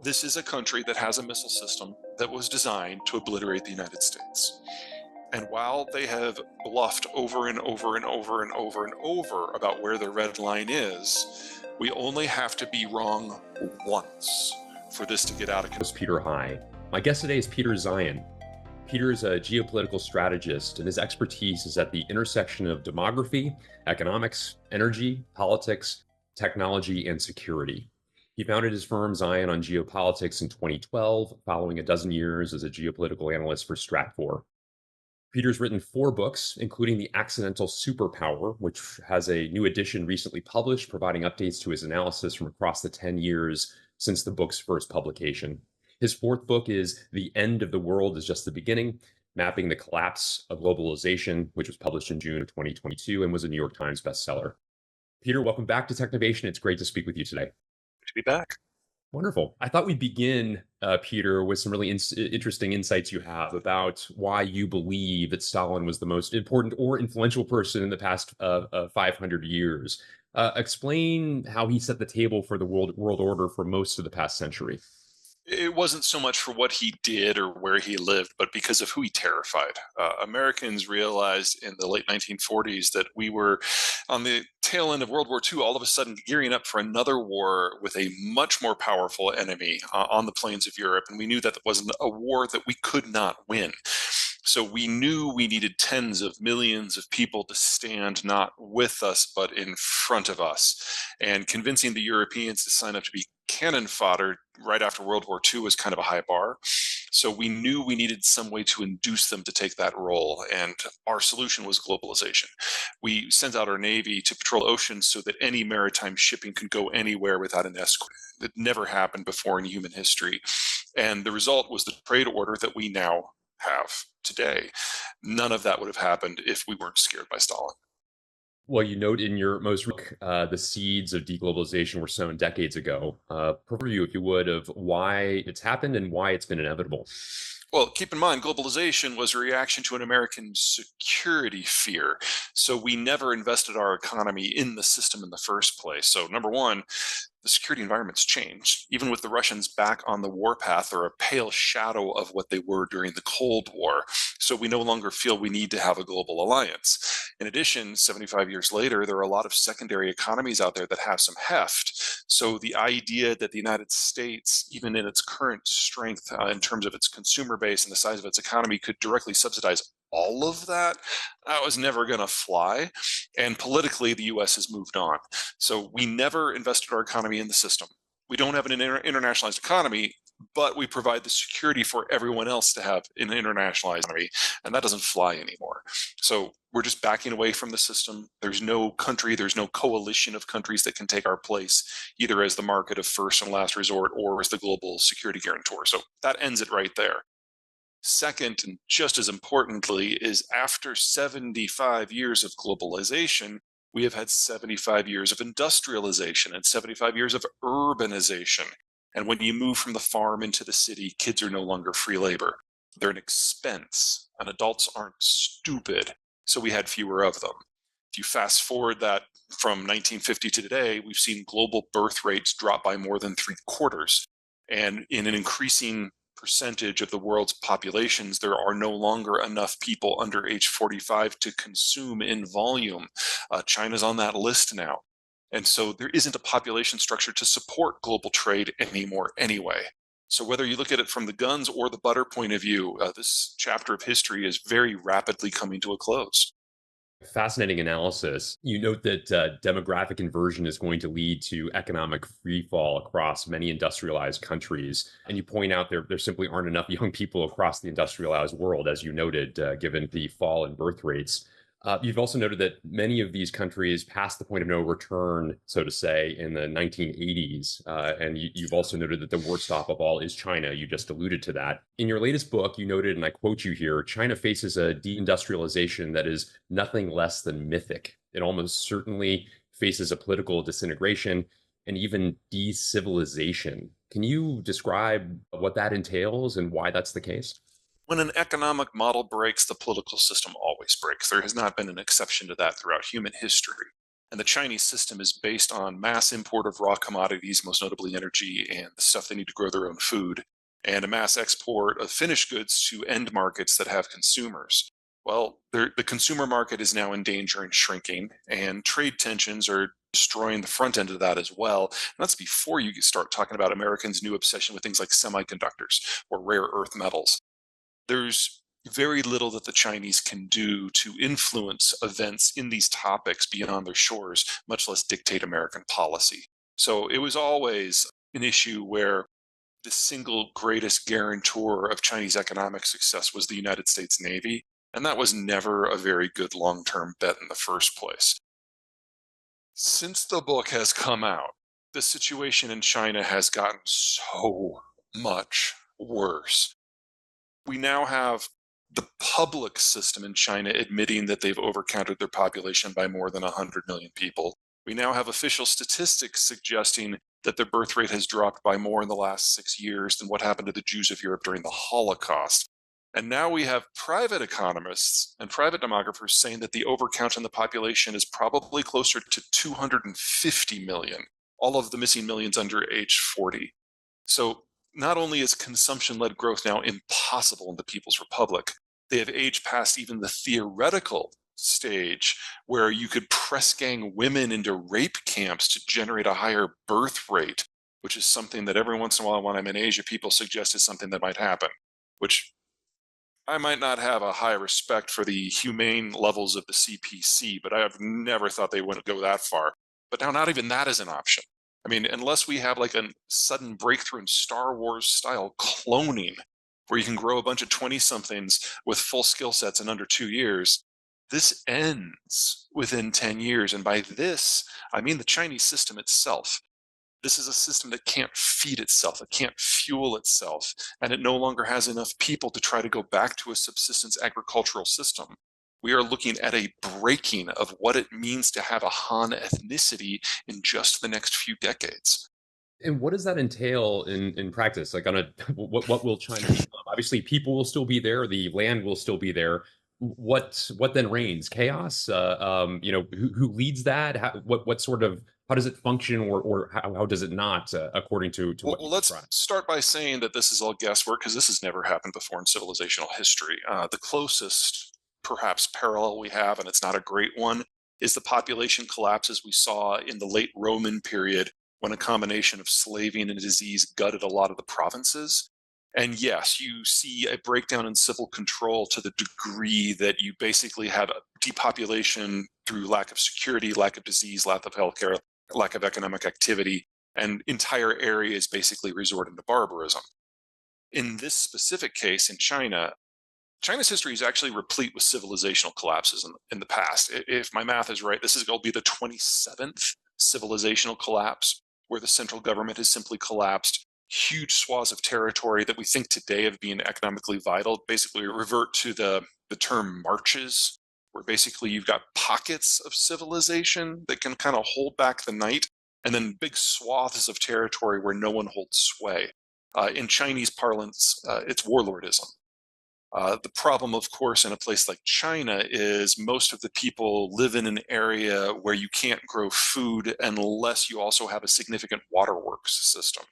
This is a country that has a missile system that was designed to obliterate the United States. And while they have bluffed over and over and over and over and over about where the red line is, we only have to be wrong once for this to get out of control. Host Peter High. My guest today is Peter Zeihan. Peter is a geopolitical strategist, and his expertise is at the intersection of demography, economics, energy, politics, technology, and security. He founded his firm Zeihan on Geopolitics in 2012, following a dozen years as a geopolitical analyst for Stratfor. Peter's written 4 books, including The Accidental Superpower, which has a new edition recently published, providing updates to his analysis from across the 10 years since the book's first publication. His 4th book is The End of the World is Just the Beginning, Mapping the Collapse of Globalization, which was published in June of 2022 and was a New York Times bestseller. Peter, welcome back to Technovation. It's great to speak with you today. To be back. Wonderful. I thought we'd begin, Peter, with some really interesting insights you have about why you believe that Stalin was the most important or influential person in the past 500 years. Explain how he set the table for the world order for most of the past century. It wasn't so much for what he did or where he lived, but because of who he terrified. Americans realized in the late 1940s that we were on the tail end of World War II, all of a sudden gearing up for another war with a much more powerful enemy on the plains of Europe. And we knew that it was a war that we could not win. So we knew we needed tens of millions of people to stand not with us, but in front of us. And convincing the Europeans to sign up to be cannon fodder right after World War II was kind of a high bar. So we knew we needed some way to induce them to take that role. And our solution was globalization. We sent out our Navy to patrol oceans so that any maritime shipping could go anywhere without an escort. That never happened before in human history. And the result was the trade order that we now have today. None of that would have happened if we weren't scared by Stalin. Well, you note in your most the seeds of deglobalization were sown decades ago. Preview, if you would, of why it's happened and why it's been inevitable. Well, keep in mind, globalization was a reaction to an American security fear. So we never invested our economy in the system in the first place. So number one, the security environment's changed. Even with the Russians back on the warpath, they're a pale shadow of what they were during the Cold War. So we no longer feel we need to have a global alliance. In addition, 75 years later, there are a lot of secondary economies out there that have some heft. So the idea that the United States, even in its current strength in terms of its consumer base and the size of its economy, could directly subsidize all of that, that was never going to fly. And politically, the US has moved on. So we never invested our economy in the system. We don't have an internationalized economy, but we provide the security for everyone else to have an internationalized economy, and that doesn't fly anymore. So we're just backing away from the system. There's no country, there's no coalition of countries that can take our place, either as the market of first and last resort or as the global security guarantor. So that ends it right there. Second, and just as importantly, is after 75 years of globalization, we have had 75 years of industrialization and 75 years of urbanization. And when you move from the farm into the city, kids are no longer free labor. They're an expense, and adults aren't stupid, so we had fewer of them. If you fast forward that from 1950 to today, we've seen global birth rates drop by more than 3/4. And in an increasing percentage of the world's populations, there are no longer enough people under age 45 to consume in volume. China's on that list now. And so there isn't a population structure to support global trade anymore anyway. So whether you look at it from the guns or the butter point of view, this chapter of history is very rapidly coming to a close. Fascinating analysis. You note that demographic inversion is going to lead to economic freefall across many industrialized countries. And you point out there simply aren't enough young people across the industrialized world, as you noted, given the fall in birth rates. You've also noted that many of these countries passed the point of no return, so to say, in the 1980s. And you've also noted that the worst off of all is China. You just alluded to that. In your latest book, you noted, and I quote you here, China faces a deindustrialization that is nothing less than mythic. It almost certainly faces a political disintegration and even decivilization. Can you describe what that entails and why that's the case? When an economic model breaks, the political system always breaks. There has not been an exception to that throughout human history. And the Chinese system is based on mass import of raw commodities, most notably energy and the stuff they need to grow their own food, and a mass export of finished goods to end markets that have consumers. Well, the consumer market is now in danger and shrinking, and trade tensions are destroying the front end of that as well. And that's before you start talking about Americans' new obsession with things like semiconductors or rare earth metals. There's very little that the Chinese can do to influence events in these topics beyond their shores, much less dictate American policy. So it was always an issue where the single greatest guarantor of Chinese economic success was the United States Navy. And that was never a very good long term bet in the first place. Since the book has come out, the situation in China has gotten so much worse. We now have the public system in China admitting that they've overcounted their population by more than 100 million people. We now have official statistics suggesting that the birth rate has dropped by more in the last 6 years than what happened to the Jews of Europe during the Holocaust. And now we have private economists and private demographers saying that the overcount in the population is probably closer to 250 million, all of the missing millions under age 40. So not only is consumption led growth now impossible in the People's Republic, they have aged past even the theoretical stage where you could press gang women into rape camps to generate a higher birth rate, which is something that every once in a while when I'm in Asia, people suggest is something that might happen, which I might not have a high respect for the humane levels of the CPC, but I have never thought they wouldn't go that far. But now, not even that is an option. I mean, unless we have like a sudden breakthrough in Star Wars style cloning, where you can grow a bunch of 20 somethings with full skill sets in under 2 years, this ends within 10 years. And by this, I mean the Chinese system itself. This is a system that can't feed itself, it can't fuel itself, and it no longer has enough people to try to go back to a subsistence agricultural system. We are looking at a breaking of what it means to have a Han ethnicity in just the next few decades. And what does that entail in practice? Like on a what will China become? Obviously, people will still be there, the land will still be there. What then reigns? Chaos? Who leads that? What sort of how does it function, or how does it not, according to Well, what well, you let's described? start by saying that this is all guesswork because this has never happened before in civilizational history. The closest, perhaps, parallel we have, and it's not a great one, is the population collapses we saw in the late Roman period when a combination of slaving and disease gutted a lot of the provinces. And yes, you see a breakdown in civil control to the degree that you basically have a depopulation through lack of security, lack of disease, lack of healthcare, lack of economic activity, and entire areas basically resort into barbarism. In this specific case in China, China's history is actually replete with civilizational collapses in the past. If my math is right, this is going to be the 27th civilizational collapse where the central government has simply collapsed. Huge swaths of territory that we think today of being economically vital basically revert to the term marches, where basically you've got pockets of civilization that can kind of hold back the night, and then big swaths of territory where no one holds sway. In Chinese parlance, it's warlordism. The problem, of course, in a place like China is most of the people live in an area where you can't grow food unless you also have a significant waterworks system.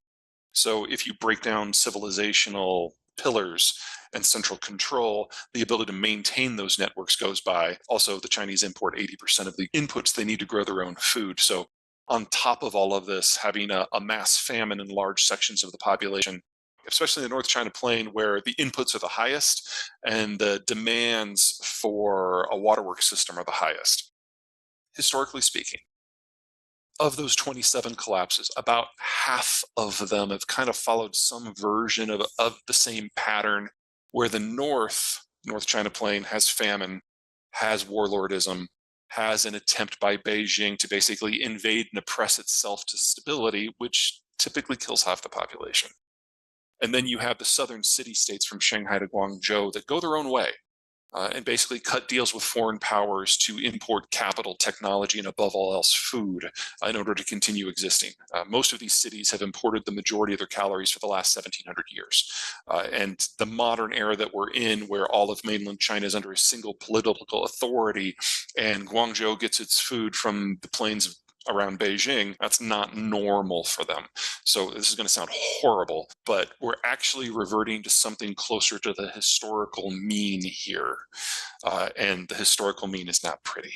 So if you break down civilizational pillars and central control, the ability to maintain those networks goes by. Also, the Chinese import 80% of the inputs they need to grow their own food. So on top of all of this, having a mass famine in large sections of the population, especially in the North China Plain, where the inputs are the highest and the demands for a waterworks system are the highest. Historically speaking, of those 27 collapses, about half of them have kind of followed some version of the same pattern where the North China Plain has famine, has warlordism, has an attempt by Beijing to basically invade and oppress itself to stability, which typically kills half the population. And then you have the southern city states from Shanghai to Guangzhou that go their own way. and basically cut deals with foreign powers to import capital, technology, and above all else, food in order to continue existing. Most of these cities have imported the majority of their calories for the last 1700 years. And the modern era that we're in, where all of mainland China is under a single political authority and Guangzhou gets its food from the plains around Beijing, that's not normal for them. So this is going to sound horrible, but we're actually reverting to something closer to the historical mean here. And the historical mean is not pretty.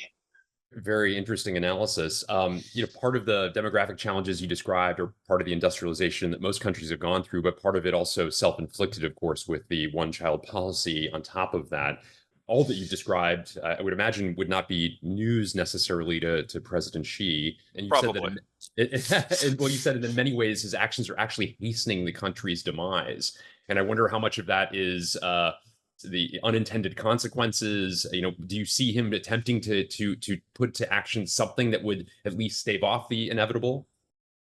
Very interesting analysis. Part of the demographic challenges you described are part of the industrialization that most countries have gone through, but part of it also self-inflicted, of course, with the one-child policy on top of that. All that you've described, I would imagine, would not be news necessarily to President Xi. And you've said that, Probably. well, you said that in many ways his actions are actually hastening the country's demise. And I wonder how much of that is the unintended consequences. Do you see him attempting to put to action something that would at least stave off the inevitable?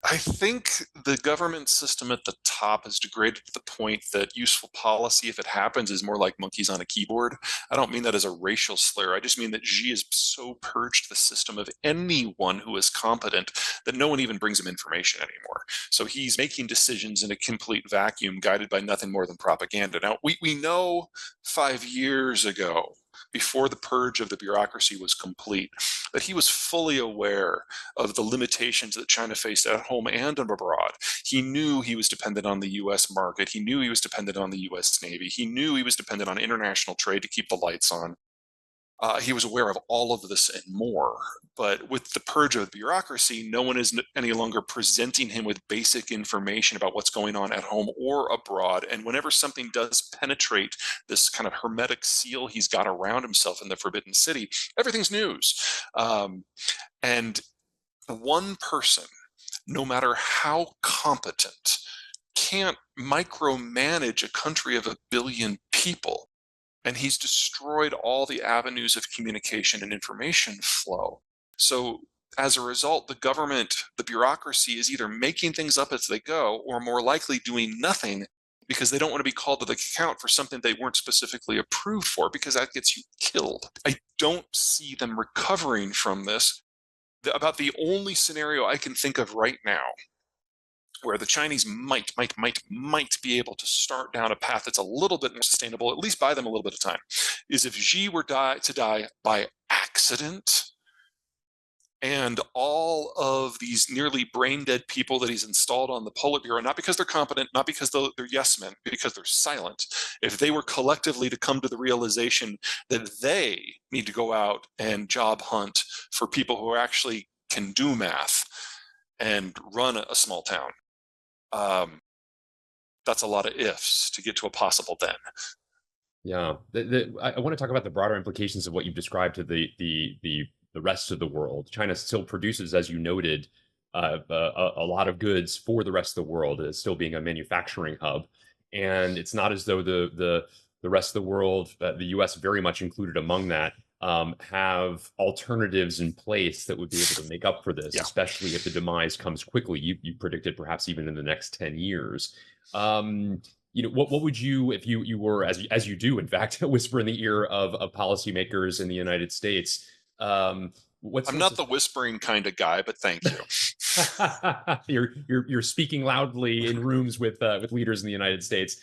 I think the government system at the top has degraded to the point that useful policy, if it happens, is more like monkeys on a keyboard. I don't mean that as a racial slur. I just mean that Xi has so purged the system of anyone who is competent that no one even brings him information anymore. So he's making decisions in a complete vacuum, guided by nothing more than propaganda. Now, we know 5 years ago, before the purge of the bureaucracy was complete, that he was fully aware of the limitations that China faced at home and abroad. He knew he was dependent on the US market. He knew he was dependent on the US Navy. He knew he was dependent on international trade to keep the lights on. He was aware of all of this and more. But with the purge of the bureaucracy, no one is any longer presenting him with basic information about what's going on at home or abroad. And whenever something does penetrate this kind of hermetic seal he's got around himself in the Forbidden City, everything's news. And one person, no matter how competent, can't micromanage a country of 1 billion people. And he's destroyed all the avenues of communication and information flow. So as a result, the government, the bureaucracy is either making things up as they go or more likely doing nothing because they don't want to be called to the account for something they weren't specifically approved for, because that gets you killed. I don't see them recovering from this. About the only scenario I can think of right now where the Chinese might be able to start down a path that's a little bit more sustainable, at least buy them a little bit of time, is if Xi were to die by accident, and all of these nearly brain dead people that he's installed on the Politburo, not because they're competent, not because they're yes men, because they're silent, if they were collectively to come to the realization that they need to go out and job hunt for people who actually can do math and run a small town, that's a lot of ifs to get to a possible then. Yeah, I want to talk about the broader implications of what you've described to the rest of the world. China still produces, as you noted, a lot of goods for the rest of the world, still being a manufacturing hub, and it's not as though the rest of the world, the U.S. very much included among that, have alternatives in place that would be able to make up for this, Yeah. especially if the demise comes quickly. You predicted perhaps even in the next 10 years. What would you, if you were, as you do, in fact, whisper in the ear of policymakers in the United States? What I'm sorts not of the whispering kind of guy, but thank you. you're speaking loudly in rooms with leaders in the United States.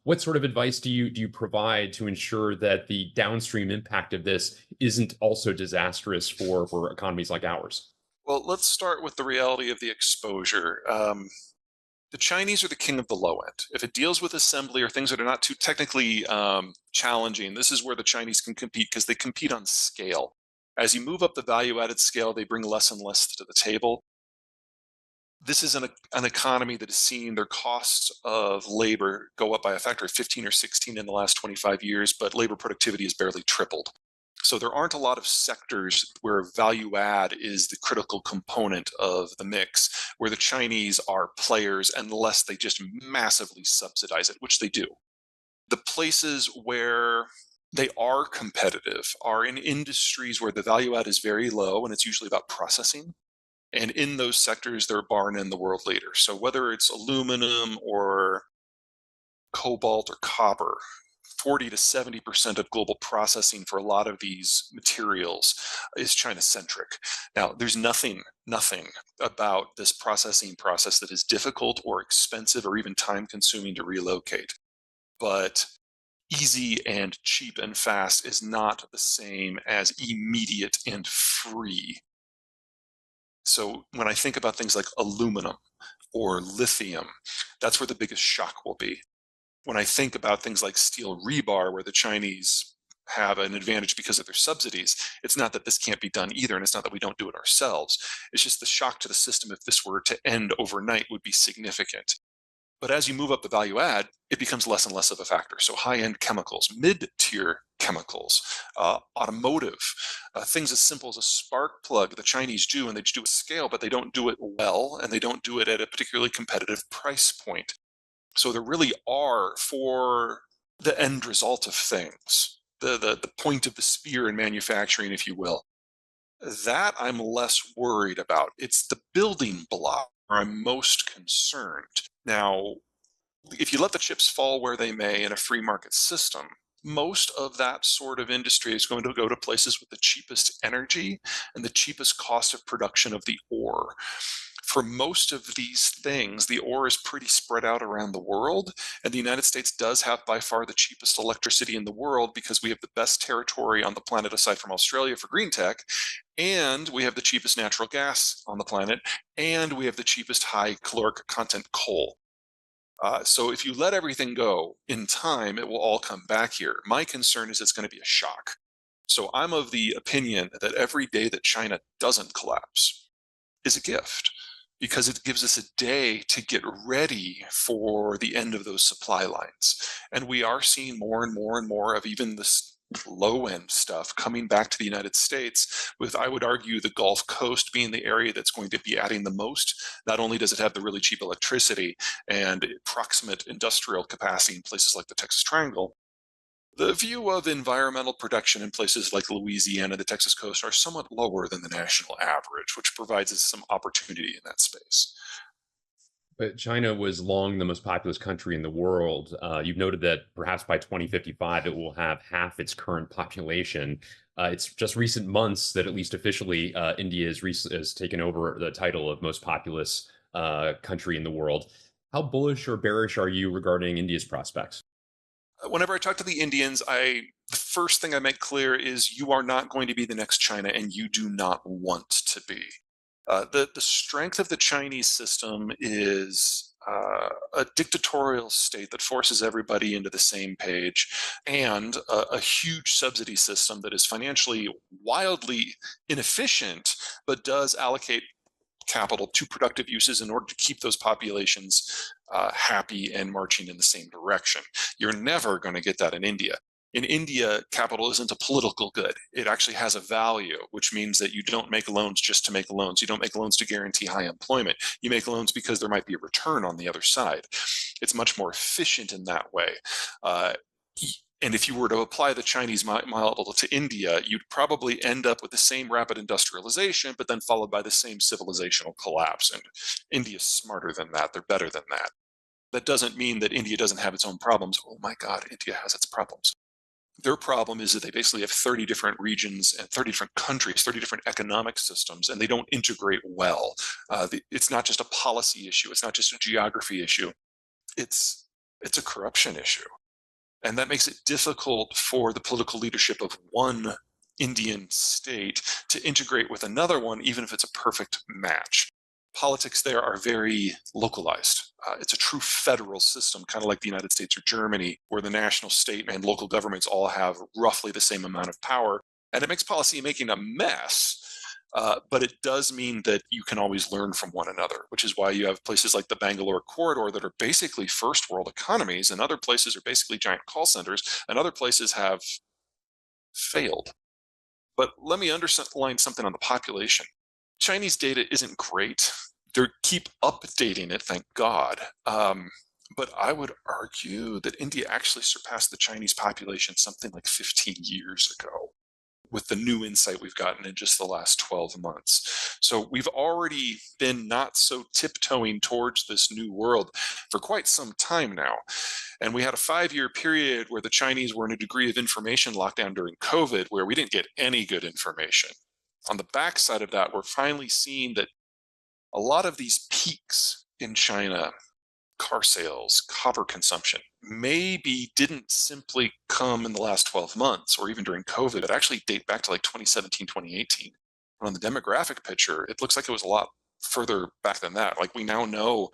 What sort of advice do you provide to ensure that the downstream impact of this isn't also disastrous for economies like ours? Well, let's start with the reality of the exposure. The Chinese are the king of the low end. If it deals with assembly or things that are not too technically challenging, this is where the Chinese can compete because they compete on scale. As you move up the value added scale, they bring less and less to the table. This is an economy that has seen their costs of labor go up by a factor of 15 or 16 in the last 25 years, but labor productivity has barely tripled. So there aren't a lot of sectors where value add is the critical component of the mix, where the Chinese are players unless they just massively subsidize it, which they do. The places where they are competitive are in industries where the value add is very low, and it's usually about processing. And in those sectors, they're bar none the world leader. So whether it's aluminum or cobalt or copper, 40 to 70% of global processing for a lot of these materials is China-centric. Now, there's nothing about this processing process that is difficult or expensive or even time-consuming to relocate. But easy and cheap and fast is not the same as immediate and free. So when I think about things like aluminum or lithium, that's where the biggest shock will be. When I think about things like steel rebar, where the Chinese have an advantage because of their subsidies, it's not that this can't be done either, and it's not that we don't do it ourselves. It's just the shock to the system if this were to end overnight would be significant. But as you move up the value add, it becomes less and less of a factor. So high-end chemicals, mid-tier chemicals, automotive, things as simple as a spark plug the Chinese do, and they just do it at scale, but they don't do it well, and they don't do it at a particularly competitive price point. So there really are, for the end result of things, the point of the spear in manufacturing, if you will, that I'm less worried about. It's the building block where I'm most concerned. Now, if you let the chips fall where they may in a free market system, most of that sort of industry is going to go to places with the cheapest energy and the cheapest cost of production of the ore. For most of these things, the ore is pretty spread out around the world, and the United States does have by far the cheapest electricity in the world because we have the best territory on the planet aside from Australia for green tech, and we have the cheapest natural gas on the planet, and we have the cheapest high caloric content coal. So if you let everything go in time, it will all come back here. My concern is it's going to be a shock. So I'm of the opinion that every day that China doesn't collapse is a gift because it gives us a day to get ready for the end of those supply lines. And we are seeing more and more and more of even this low end stuff coming back to the United States, with, I would argue, the Gulf Coast being the area that's going to be adding the most. Not only does it have the really cheap electricity and proximate industrial capacity in places like the Texas Triangle, the view of environmental protection in places like Louisiana, the Texas coast, are somewhat lower than the national average, which provides us some opportunity in that space. But China was long the most populous country in the world. You've noted that perhaps by 2055, it will have half its current population. It's just recent months that, at least officially, India has taken over the title of most populous country in the world. How bullish or bearish are you regarding India's prospects? Whenever I talk to the Indians, the first thing I make clear is you are not going to be the next China, and you do not want to be. The strength of the Chinese system is a dictatorial state that forces everybody into the same page, and a huge subsidy system that is financially wildly inefficient, but does allocate capital to productive uses in order to keep those populations happy and marching in the same direction. You're never going to get that in India. In India, capital isn't a political good. It actually has a value, which means that you don't make loans just to make loans. You don't make loans to guarantee high employment. You make loans because there might be a return on the other side. It's much more efficient in that way. Uh, and if you were to apply the Chinese model to India, you'd probably end up with the same rapid industrialization, but then followed by the same civilizational collapse. And India's smarter than that. They're better than that. That doesn't mean that India doesn't have its own problems. Oh my God, India has its problems. Their problem is that they basically have 30 different regions and 30 different countries, 30 different economic systems, and they don't integrate well. It's not just a policy issue. It's not just a geography issue. It's a corruption issue. And that makes it difficult for the political leadership of one Indian state to integrate with another one, even if it's a perfect match. Politics there are very localized. It's a true federal system, kind of like the United States or Germany, where the national, state, and local governments all have roughly the same amount of power. And it makes policy making a mess. But it does mean that you can always learn from one another, which is why you have places like the Bangalore corridor that are basically first world economies, and other places are basically giant call centers, and other places have failed. But let me underline something on the population. Chinese data isn't great. They keep updating it, thank God. But I would argue that India actually surpassed the Chinese population something like 15 years ago. with the new insight we've gotten in just the last 12 months. So we've already been not so tiptoeing towards this new world for quite some time now. And we had a 5-year period where the Chinese were in a degree of information lockdown during COVID where we didn't get any good information. On the backside of that, we're finally seeing that a lot of these peaks in China, car sales, copper consumption, maybe didn't simply come in the last 12 months or even during COVID, but actually date back to like 2017, 2018. And on the demographic picture, it looks like it was a lot further back than that. Like we now know